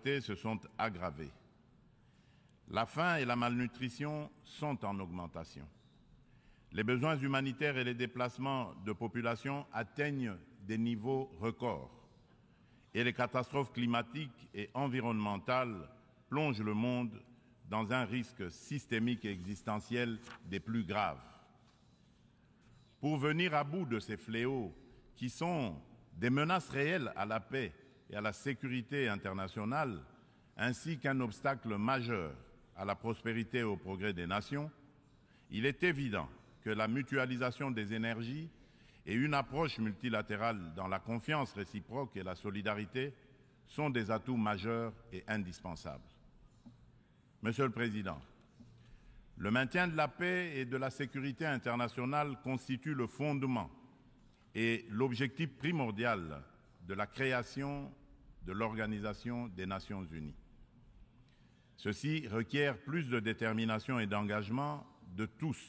pauvreté se sont aggravées. La faim et la malnutrition sont en augmentation. Les besoins humanitaires et les déplacements de population atteignent des niveaux records. Et les catastrophes climatiques et environnementales plongent le monde dans un risque systémique et existentiel des plus graves. Pour venir à bout de ces fléaux qui sont des menaces réelles à la paix et à la sécurité internationale, ainsi qu'un obstacle majeur à la prospérité et au progrès des nations, il est évident que la mutualisation des énergies et une approche multilatérale dans la confiance réciproque et la solidarité sont des atouts majeurs et indispensables. Monsieur le Président, le maintien de la paix et de la sécurité internationale constitue le fondement et l'objectif primordial de la création de l'Organisation des Nations Unies. Ceci requiert plus de détermination et d'engagement de tous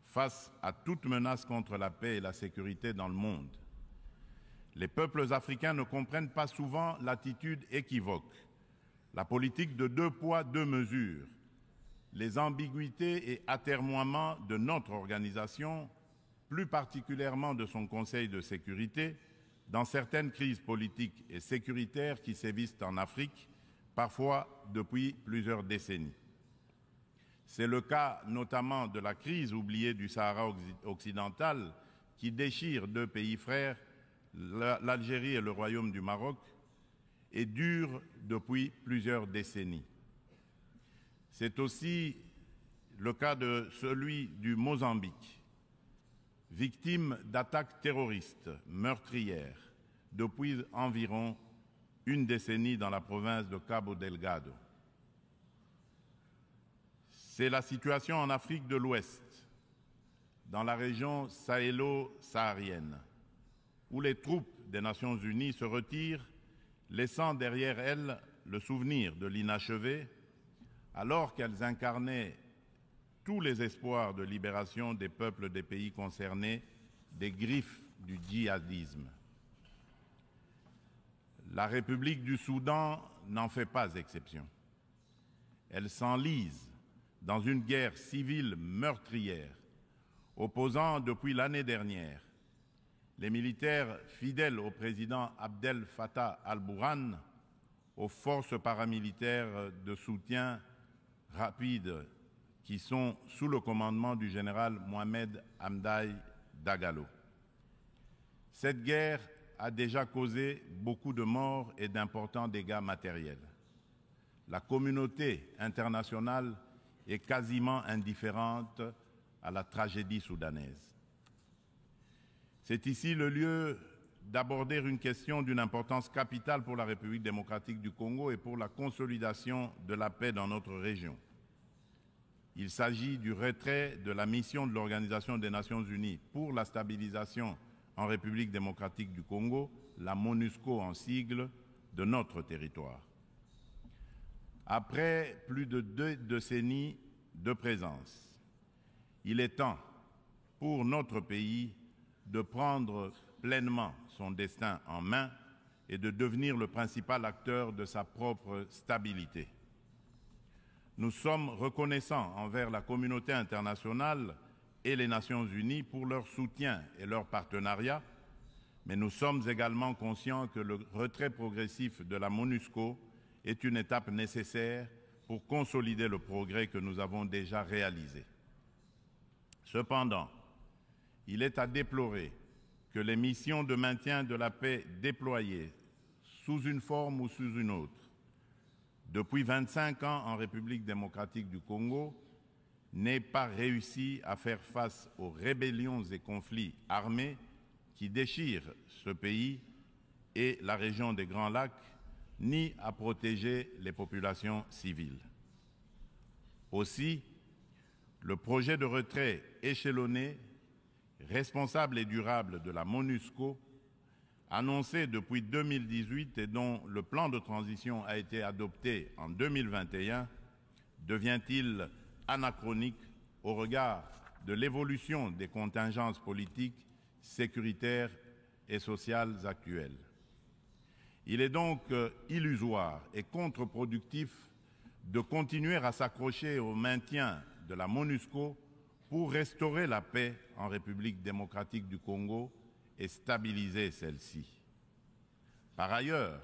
face à toute menace contre la paix et la sécurité dans le monde. Les peuples africains ne comprennent pas souvent l'attitude équivoque, la politique de 2 poids, 2 mesures, les ambiguïtés et atermoiements de notre organisation, plus particulièrement de son Conseil de sécurité, dans certaines crises politiques et sécuritaires qui sévissent en Afrique, parfois depuis plusieurs décennies. C'est le cas notamment de la crise oubliée du Sahara occidental qui déchire 2 pays frères, l'Algérie et le Royaume du Maroc, et dure depuis plusieurs décennies. C'est aussi le cas de celui du Mozambique, victime d'attaques terroristes meurtrières depuis environ une décennie dans la province de Cabo Delgado. C'est la situation en Afrique de l'Ouest, dans la région sahélo-saharienne, où les troupes des Nations Unies se retirent, laissant derrière elles le souvenir de l'inachevé, alors qu'elles incarnaient tous les espoirs de libération des peuples des pays concernés des griffes du djihadisme. La République du Soudan n'en fait pas exception. Elle s'enlise dans une guerre civile meurtrière, opposant depuis l'année dernière les militaires fidèles au président Abdel Fattah al-Burhan aux forces paramilitaires de soutien rapide qui sont sous le commandement du général Mohamed Hamdai Dagalo. Cette guerre a déjà causé beaucoup de morts et d'importants dégâts matériels. La communauté internationale est quasiment indifférente à la tragédie soudanaise. C'est ici le lieu d'aborder une question d'une importance capitale pour la République démocratique du Congo et pour la consolidation de la paix dans notre région. Il s'agit du retrait de la mission de l'Organisation des Nations Unies pour la stabilisation en République démocratique du Congo, la MONUSCO en sigle, de notre territoire. Après plus de 2 décennies de présence, il est temps pour notre pays de prendre pleinement son destin en main et de devenir le principal acteur de sa propre stabilité. Nous sommes reconnaissants envers la communauté internationale et les Nations Unies pour leur soutien et leur partenariat, mais nous sommes également conscients que le retrait progressif de la MONUSCO est une étape nécessaire pour consolider le progrès que nous avons déjà réalisé. Cependant, il est à déplorer que les missions de maintien de la paix déployées, sous une forme ou sous une autre, depuis 25 ans en République démocratique du Congo, n'aient pas réussi à faire face aux rébellions et conflits armés qui déchirent ce pays et la région des Grands Lacs, ni à protéger les populations civiles. Aussi, le projet de retrait échelonné, responsable et durable de la MONUSCO, annoncé depuis 2018 et dont le plan de transition a été adopté en 2021, devient-il anachronique au regard de l'évolution des contingences politiques, sécuritaires et sociales actuelles. Il est donc illusoire et contre-productif de continuer à s'accrocher au maintien de la MONUSCO pour restaurer la paix en République démocratique du Congo et stabiliser celle-ci. Par ailleurs,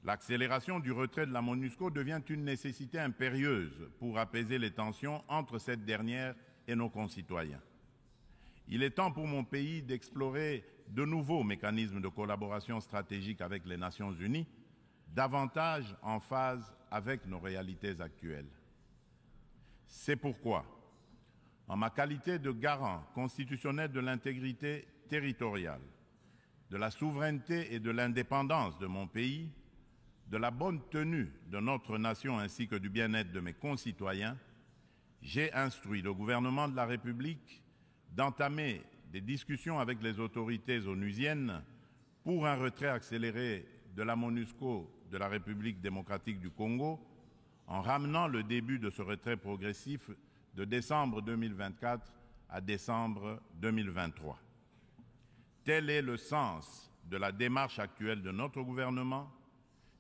l'accélération du retrait de la MONUSCO devient une nécessité impérieuse pour apaiser les tensions entre cette dernière et nos concitoyens. Il est temps pour mon pays d'explorer de nouveaux mécanismes de collaboration stratégique avec les Nations Unies, davantage en phase avec nos réalités actuelles. C'est pourquoi, en ma qualité de garant constitutionnel de l'intégrité territoriale, de la souveraineté et de l'indépendance de mon pays, de la bonne tenue de notre nation ainsi que du bien-être de mes concitoyens, j'ai instruit le gouvernement de la République d'entamer des discussions avec les autorités onusiennes pour un retrait accéléré de la MONUSCO de la République démocratique du Congo, en ramenant le début de ce retrait progressif de décembre 2024 à décembre 2023. Tel est le sens de la démarche actuelle de notre gouvernement,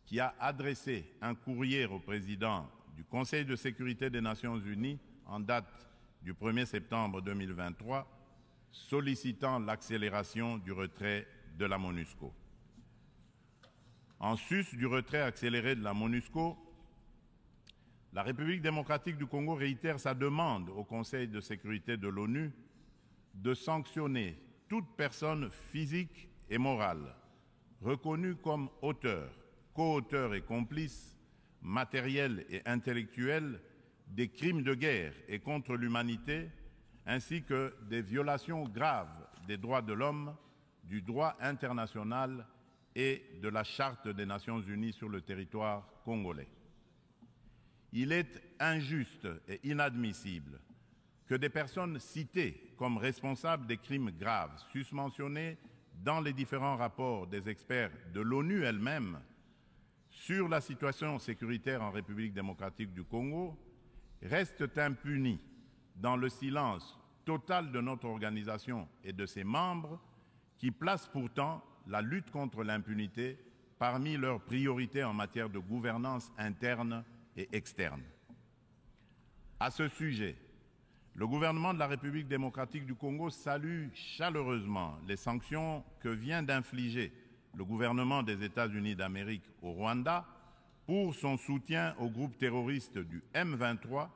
qui a adressé un courrier au président du Conseil de sécurité des Nations Unies en date du 1er septembre 2023, sollicitant l'accélération du retrait de la MONUSCO. En sus du retrait accéléré de la MONUSCO, la République démocratique du Congo réitère sa demande au Conseil de sécurité de l'ONU de sanctionner toute personne physique et morale reconnue comme auteur, co-auteur et complice, matériel et intellectuel des crimes de guerre et contre l'humanité, ainsi que des violations graves des droits de l'homme, du droit international et de la Charte des Nations Unies sur le territoire congolais. Il est injuste et inadmissible que des personnes citées comme responsables des crimes graves susmentionnés dans les différents rapports des experts de l'ONU elle-même sur la situation sécuritaire en République démocratique du Congo restent impunis dans le silence total de notre organisation et de ses membres, qui placent pourtant la lutte contre l'impunité parmi leurs priorités en matière de gouvernance interne et externe. À ce sujet, le gouvernement de la République démocratique du Congo salue chaleureusement les sanctions que vient d'infliger le gouvernement des États-Unis d'Amérique au Rwanda pour son soutien au groupe terroriste du M23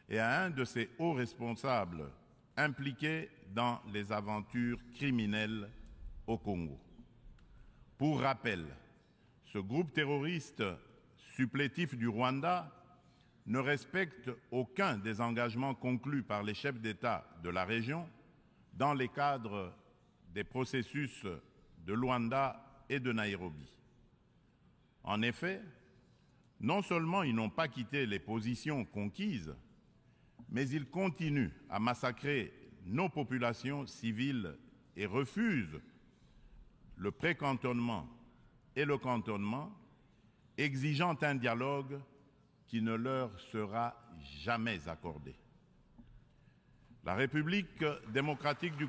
et à un de ses hauts responsables impliqués dans les aventures criminelles au Congo. Pour rappel, ce groupe terroriste supplétif du Rwanda ne respecte aucun des engagements conclus par les chefs d'État de la région dans les cadres des processus de Luanda et de Nairobi. En effet, non seulement ils n'ont pas quitté les positions conquises, mais ils continuent à massacrer nos populations civiles et refusent le précantonnement et le cantonnement, exigeant un dialogue qui ne leur sera jamais accordé. La République démocratique du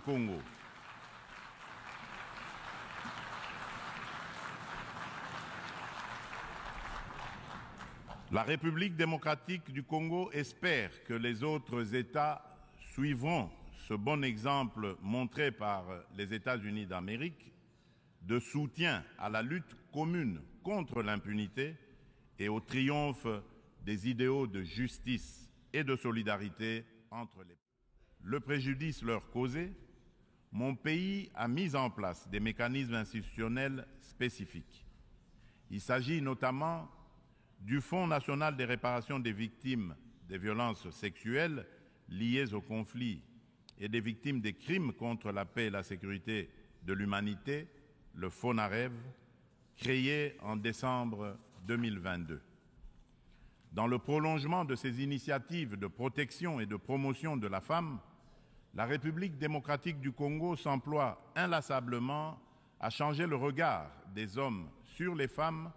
Congo espère que les autres États suivront ce bon exemple montré par les États-Unis d'Amérique de soutien à la lutte commune contre l'impunité et au triomphe des idéaux de justice et de solidarité entre les peuples. Le préjudice leur causé, mon pays a mis en place des mécanismes institutionnels spécifiques. Il s'agit notamment du Fonds national des réparations des victimes des violences sexuelles liées au conflit et des victimes des crimes contre la paix et la sécurité de l'humanité, le FONAREV, créé en décembre 2022. Dans le prolongement de ces initiatives de protection et de promotion de la femme, la République démocratique du Congo s'emploie inlassablement à changer le regard des hommes sur les femmes,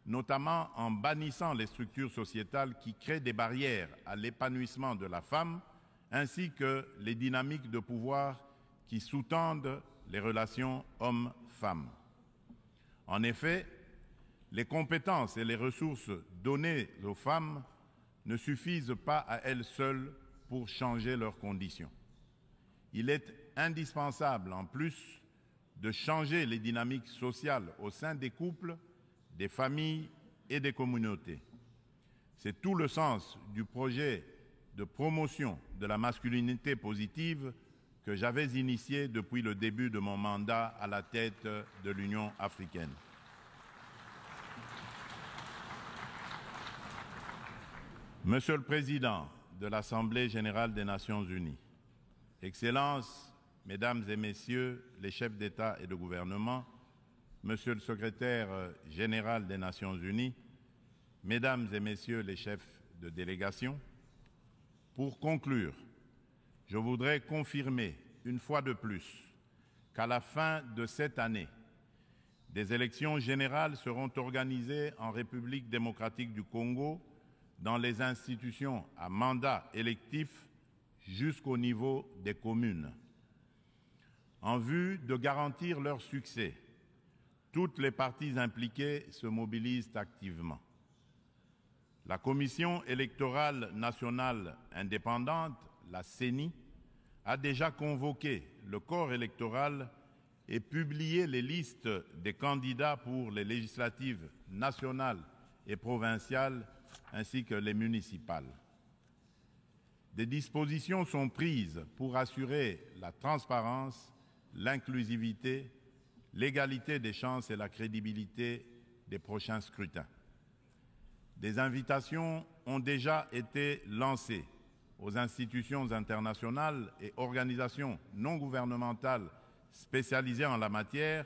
notamment en bannissant les structures sociétales qui créent des barrières à l'épanouissement de la femme, ainsi que les dynamiques de pouvoir qui sous-tendent les relations hommes-femmes. En effet, Les compétences et les ressources données aux femmes ne suffisent pas à elles seules pour changer leurs conditions. Il est indispensable, en plus, de changer les dynamiques sociales au sein des couples, des familles et des communautés. C'est tout le sens du projet de promotion de la masculinité positive que j'avais initié depuis le début de mon mandat à la tête de l'Union africaine. Monsieur le Président de l'Assemblée générale des Nations unies, Excellences, Mesdames et Messieurs les chefs d'État et de gouvernement, Monsieur le Secrétaire général des Nations unies, Mesdames et Messieurs les chefs de délégation, pour conclure, je voudrais confirmer une fois de plus qu'à la fin de cette année, des élections générales seront organisées en République démocratique du Congo dans les institutions à mandat électif jusqu'au niveau des communes. En vue de garantir leur succès, toutes les parties impliquées se mobilisent activement. La Commission électorale nationale indépendante, la CENI, a déjà convoqué le corps électoral et publié les listes des candidats pour les législatives nationales et provinciales ainsi que les municipales. Des dispositions sont prises pour assurer la transparence, l'inclusivité, l'égalité des chances et la crédibilité des prochains scrutins. Des invitations ont déjà été lancées aux institutions internationales et organisations non gouvernementales spécialisées en la matière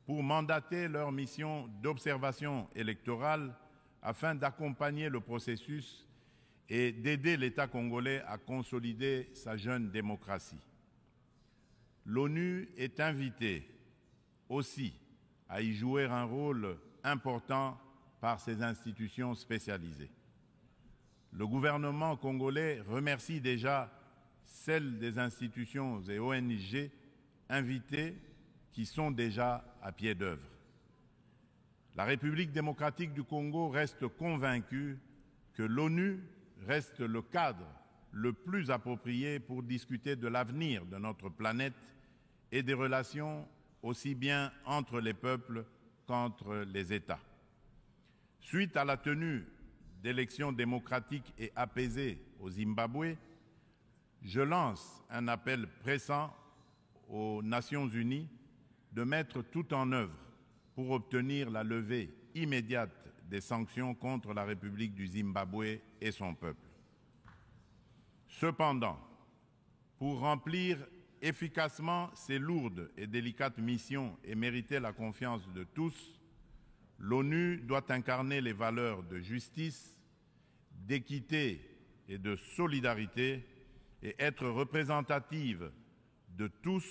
pour mandater leur mission d'observation électorale afin d'accompagner le processus et d'aider l'État congolais à consolider sa jeune démocratie. L'ONU est invitée aussi à y jouer un rôle important par ses institutions spécialisées. Le gouvernement congolais remercie déjà celles des institutions et ONG invitées qui sont déjà à pied d'œuvre. La République démocratique du Congo reste convaincue que l'ONU reste le cadre le plus approprié pour discuter de l'avenir de notre planète et des relations aussi bien entre les peuples qu'entre les États. Suite à la tenue d'élections démocratiques et apaisées au Zimbabwe, je lance un appel pressant aux Nations unies de mettre tout en œuvre pour obtenir la levée immédiate des sanctions contre la République du Zimbabwe et son peuple. Cependant, pour remplir efficacement ces lourdes et délicates missions et mériter la confiance de tous, l'ONU doit incarner les valeurs de justice, d'équité et de solidarité et être représentative de tous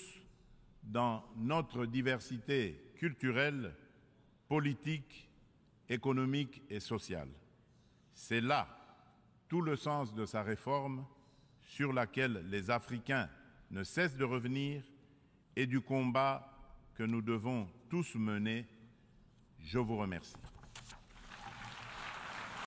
dans notre diversité culturelle, politique, économique et sociale. C'est là tout le sens de sa réforme sur laquelle les Africains ne cessent de revenir et du combat que nous devons tous mener. Je vous remercie.